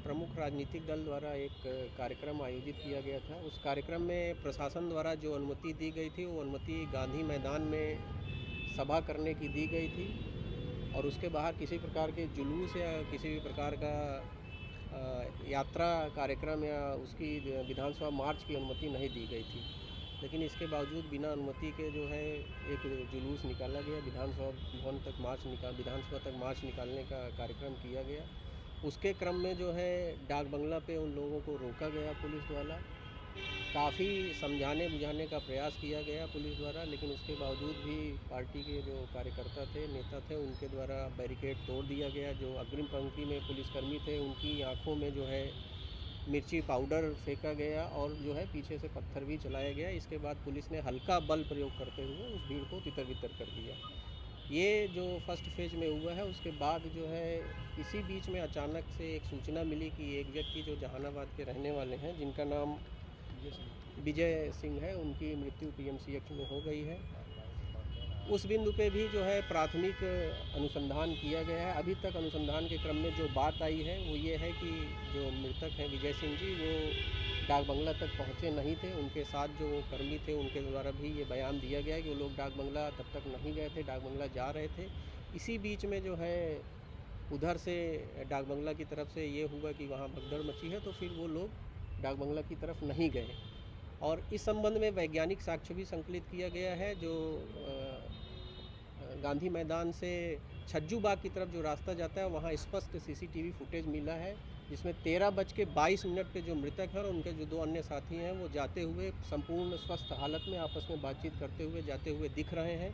प्रमुख राजनीतिक दल द्वारा एक कार्यक्रम आयोजित किया गया था। उस कार्यक्रम में प्रशासन द्वारा जो अनुमति दी गई थी, वो अनुमति गांधी मैदान में सभा करने की दी गई थी और उसके बाहर किसी प्रकार के जुलूस या किसी भी प्रकार का यात्रा कार्यक्रम या उसकी विधानसभा मार्च की अनुमति नहीं दी गई थी। लेकिन इसके बावजूद बिना अनुमति के जो है एक जुलूस निकाला गया, विधानसभा तक मार्च निकालने का कार्यक्रम किया गया। उसके क्रम में जो है डाक बंगला पे उन लोगों को रोका गया पुलिस द्वारा। काफ़ी समझाने बुझाने का प्रयास किया गया पुलिस द्वारा, लेकिन उसके बावजूद भी पार्टी के जो कार्यकर्ता थे, नेता थे, उनके द्वारा बैरिकेड तोड़ दिया गया। जो अग्रिम पंक्ति में पुलिसकर्मी थे, उनकी आंखों में जो है मिर्ची पाउडर फेंका गया और जो है पीछे से पत्थर भी चलाया गया। इसके बाद पुलिस ने हल्का बल प्रयोग करते हुए उस भीड़ को तितर-बितर कर दिया। ये जो फर्स्ट फेज में हुआ है, उसके बाद जो है इसी बीच में अचानक से एक सूचना मिली कि एक व्यक्ति जो जहानाबाद के रहने वाले हैं, जिनका नाम विजय सिंह है, उनकी मृत्यु पीएमसीएच में हो गई है। उस बिंदु पे भी जो है प्राथमिक अनुसंधान किया गया है। अभी तक अनुसंधान के क्रम में जो बात आई है वो ये है कि जो मृतक हैं विजय सिंह जी, वो डाक बंगला तक पहुँचे नहीं थे। उनके साथ जो कर्मी थे, उनके द्वारा भी ये बयान दिया गया है कि वो लोग डाक बंगला तब तक नहीं गए थे, डाक बंगला जा रहे थे। इसी बीच में जो है उधर से डाक बंगला की तरफ से ये हुआ कि वहाँ भगदड़ मची है, तो फिर वो लोग डाक बंगला की तरफ नहीं गए। और इस संबंध में वैज्ञानिक साक्ष्य भी संकलित किया गया है। जो गांधी मैदान से छज्जू बाग की तरफ जो रास्ता जाता है, वहाँ स्पष्ट सीसीटीवी फुटेज मिला है, जिसमें 13:22 पे जो मृतक हैं और उनके जो 2 अन्य साथी हैं, वो जाते हुए संपूर्ण स्वस्थ हालत में आपस में बातचीत करते हुए जाते हुए दिख रहे हैं।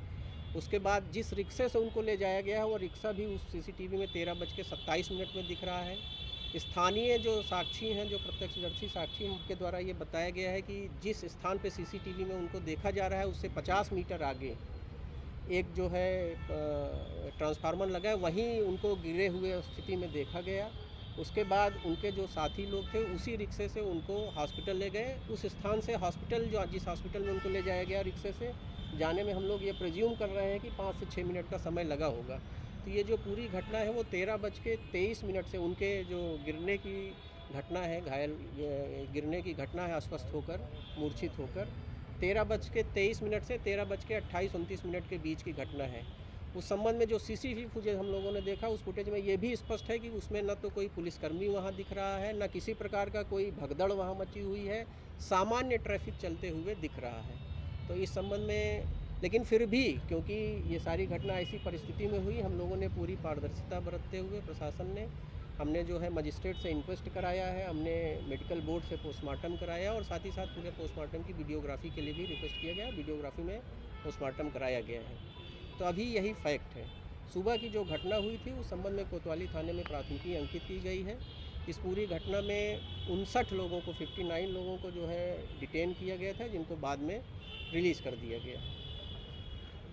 उसके बाद जिस रिक्शे से उनको ले जाया गया है, वो रिक्शा भी उस सीसीटीवी में 13:27 में दिख रहा है। स्थानीय जो साक्षी हैं, जो प्रत्यक्षदर्शी साक्षी हैं, उनके द्वारा ये बताया गया है कि जिस स्थान पे सीसीटीवी में उनको देखा जा रहा है, उससे 50 मीटर आगे एक जो है ट्रांसफार्मर लगा है, वहीं उनको गिरे हुए स्थिति में देखा गया। उसके बाद उनके जो साथी लोग थे, उसी रिक्शे से उनको हॉस्पिटल ले गए। उस स्थान से हॉस्पिटल, जो जिस हॉस्पिटल में उनको ले जाया गया रिक्शे से, जाने में हम लोग ये प्रिज्यूम कर रहे हैं कि 5 से 6 मिनट का समय लगा होगा। तो ये जो पूरी घटना है वो 13:23 से उनके जो गिरने की घटना है, गिरने की घटना है अस्वस्थ होकर, मूर्छित होकर, 13:23 से 13:28-29 के बीच की घटना है। उस संबंध में जो सीसीटीवी फुटेज हम लोगों ने देखा, उस फुटेज में ये भी स्पष्ट है कि उसमें न तो कोई पुलिसकर्मी वहाँ दिख रहा है, न किसी प्रकार का कोई भगदड़ वहाँ मची हुई है, सामान्य ट्रैफिक चलते हुए दिख रहा है। तो इस संबंध में, लेकिन फिर भी क्योंकि ये सारी घटना ऐसी परिस्थिति में हुई, हम लोगों ने पूरी पारदर्शिता बरतते हुए प्रशासन ने, हमने जो है मजिस्ट्रेट से इंक्वेस्ट कराया है, हमने मेडिकल बोर्ड से पोस्टमार्टम कराया और साथ ही साथ पूरे पोस्टमार्टम की वीडियोग्राफी के लिए भी रिक्वेस्ट किया गया। वीडियोग्राफी में पोस्टमार्टम कराया गया है। तो अभी यही फैक्ट है। सुबह की जो घटना हुई थी, उस संबंध में कोतवाली थाने में प्राथमिकी अंकित की गई है। इस पूरी घटना में 59 लोगों को, 59 लोगों को जो है डिटेन किया गया था, जिनको बाद में रिलीज़ कर दिया गया।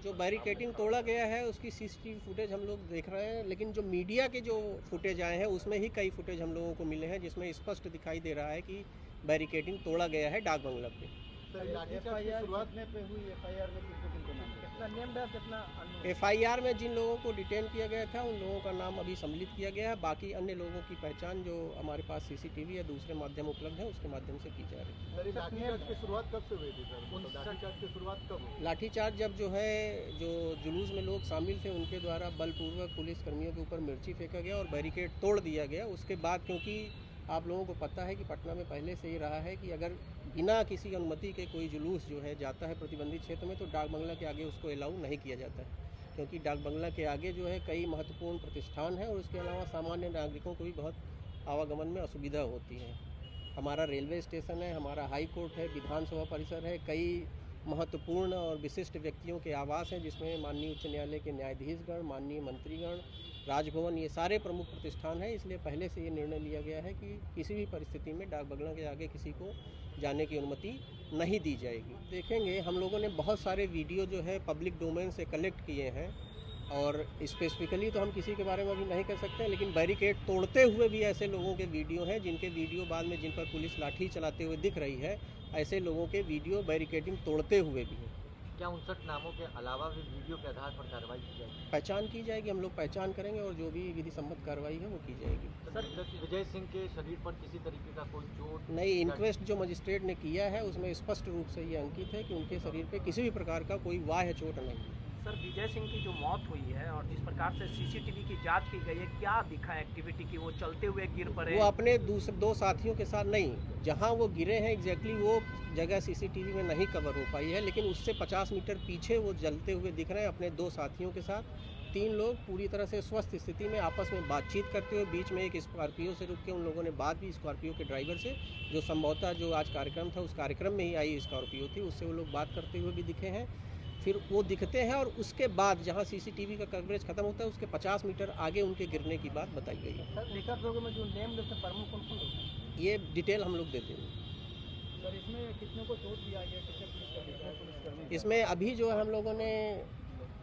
जो बैरिकेडिंग तोड़ा गया है, उसकी सीसीटीवी फुटेज हम लोग देख रहे हैं, लेकिन जो मीडिया के जो फुटेज आए हैं, उसमें ही कई फुटेज हम लोगों को मिले हैं, जिसमें स्पष्ट दिखाई दे रहा है कि बैरिकेडिंग तोड़ा गया है डाक बंगला पे। एफआईआर में जिन लोगों को डिटेन किया गया था, उन लोगों का नाम अभी सम्मिलित किया गया है। बाकी अन्य लोगों की पहचान जो हमारे पास सीसीटीवी या दूसरे माध्यम उपलब्ध है, उसके माध्यम से की जा रही है। सर, लाठीचार्ज की शुरुआत कब से हुई थी सर? लाठीचार्ज की शुरुआत कब हुई? लाठीचार्ज जब जो है, जो जुलूस में लोग शामिल थे, उनके द्वारा बलपूर्वक पुलिस कर्मियों के ऊपर मिर्ची फेंका गया और बैरिकेड तोड़ दिया गया। उसके बाद, क्योंकि आप लोगों को पता है कि पटना में पहले से ही रहा है कि अगर बिना किसी अनुमति के कोई जुलूस जो है जाता है प्रतिबंधित क्षेत्र में, तो डाक बंगला के आगे उसको अलाउ नहीं किया जाता है, क्योंकि डाक बंगला के आगे जो है कई महत्वपूर्ण प्रतिष्ठान हैं और उसके अलावा सामान्य नागरिकों को भी बहुत आवागमन में असुविधा होती है। हमारा रेलवे स्टेशन है, हमारा हाई कोर्ट है, विधानसभा परिसर है, कई महत्वपूर्ण और विशिष्ट व्यक्तियों के आवास हैं, जिसमें माननीय उच्च न्यायालय के न्यायाधीशगण, माननीय मंत्रीगण, राजभवन, ये सारे प्रमुख प्रतिष्ठान हैं। इसलिए पहले से ये निर्णय लिया गया है कि किसी भी परिस्थिति में डाक बंगला के आगे किसी को जाने की अनुमति नहीं दी जाएगी। देखेंगे, हम लोगों ने बहुत सारे वीडियो जो है पब्लिक डोमेन से कलेक्ट किए हैं और स्पेसिफिकली तो हम किसी के बारे में अभी नहीं कर सकते, लेकिन बैरिकेड तोड़ते हुए भी ऐसे लोगों के वीडियो हैं, जिनके वीडियो बाद में, जिन पर पुलिस लाठी चलाते हुए दिख रही है, ऐसे लोगों के वीडियो बैरिकेडिंग तोड़ते हुए भी हैं। क्या 59 नामों के अलावा भी वीडियो के आधार पर कार्रवाई की जाएगी? पहचान की जाएगी, हम लोग पहचान करेंगे और जो भी विधि सम्मत कार्रवाई है वो की जाएगी। सर, विजय सिंह के शरीर पर किसी तरीके का कोई चोट? नई इंक्वेस्ट जो मजिस्ट्रेट ने किया है उसमें स्पष्ट रूप से ये अंकित है कि उनके शरीर पे किसी भी प्रकार का कोई बाह्य चोट नहीं है। सर, विजय सिंह की जो मौत हुई है और जिस प्रकार से सीसीटीवी की जांच की गई है, क्या दिखा एक्टिविटी की? वो चलते हुए गिर पड़े? वो अपने दूसरे दो साथियों के साथ नहीं, जहां वो गिरे हैं एग्जैक्टली वो जगह सीसीटीवी में नहीं कवर हो पाई है, लेकिन उससे 50 मीटर पीछे वो जलते हुए दिख रहे हैं अपने दो साथियों के साथ। 3 लोग पूरी तरह से स्वस्थ स्थिति में आपस में बातचीत करते हुए, बीच में एक स्कॉर्पियो से रुक के उन लोगों ने बात भी स्कॉर्पियो के ड्राइवर से, जो संभवतः जो आज कार्यक्रम था उस कार्यक्रम में ही आई स्कॉर्पियो थी, उससे वो लोग बात करते हुए भी दिखे हैं। फिर वो दिखते हैं और उसके बाद जहां सीसीटीवी का कवरेज खत्म होता है उसके 50 मीटर आगे उनके गिरने की बात बताई गई है। सर, लिखा लोगों में जो नेम लिस्ट प्रमुख कौन-कौन लोग हैं? ये डिटेल हम लोग देते हैं। सर, इसमें कितने को चोट दिया गया, कितने पुलिसकर्मी? इसमें अभी जो है हम लोगों ने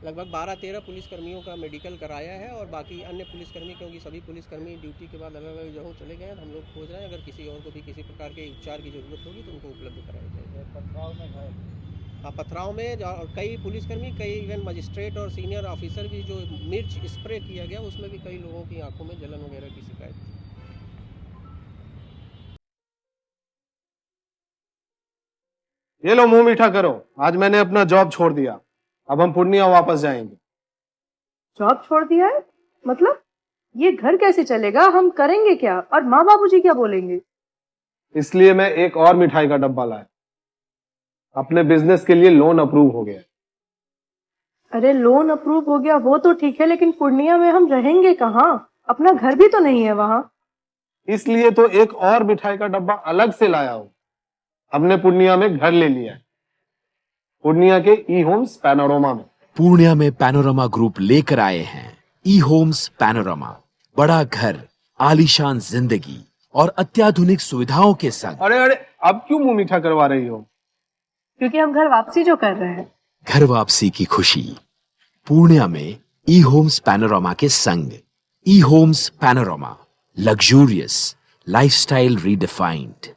लगभग 12-13 पुलिसकर्मियों का मेडिकल कराया है और बाकी अन्य पुलिसकर्मी, क्योंकि सभी पुलिसकर्मी ड्यूटी के बाद अलग अलग जगहों चले गए हैं, हम लोग खोज रहे हैं। अगर किसी और को भी किसी प्रकार के उपचार की जरूरत होगी तो उनको उपलब्ध कराया जाएगा। पथराव में घायल? हाँ, पथराव में और कई पुलिसकर्मी, कई इवन मजिस्ट्रेट और सीनियर ऑफिसर भी, जो मिर्च स्प्रे किया गया उसमें भी कई लोगों की आंखों में जलन वगैरह की शिकायत थी। ये लो मुंह मीठा करो, आज मैंने अपना जॉब छोड़ दिया, अब हम पूर्णिया वापस जाएंगे। जॉब छोड़ दिया है? मतलब ये घर कैसे चलेगा? हम करेंगे क्या? और माँ बाबूजी क्या बोलेंगे? इसलिए मैं एक और मिठाई का डब्बा लाया, अपने बिजनेस के लिए लोन अप्रूव हो गया। अरे लोन अप्रूव हो गया वो तो ठीक है, लेकिन पूर्णिया में हम रहेंगे कहाँ? अपना घर भी तो नहीं है वहाँ। इसलिए तो एक और मिठाई का डब्बा अलग से लाया हूं। हमने पूर्णिया में घर ले लिया है, पूर्णिया के ई होम्स पैनोरमा में। पूर्णिया में पैनोरमा ग्रुप लेकर आए हैं ई होम्स पैनोरमा। बड़ा घर, आलीशान जिंदगी और अत्याधुनिक सुविधाओं के संग। अरे अब क्यों मुंह मीठा करवा रही हो? क्योंकि हम घर वापसी जो कर रहे हैं। घर वापसी की खुशी पूर्णिया में ई होम्स पैनोरमा के संग। E Homes Panorama, luxurious lifestyle redefined.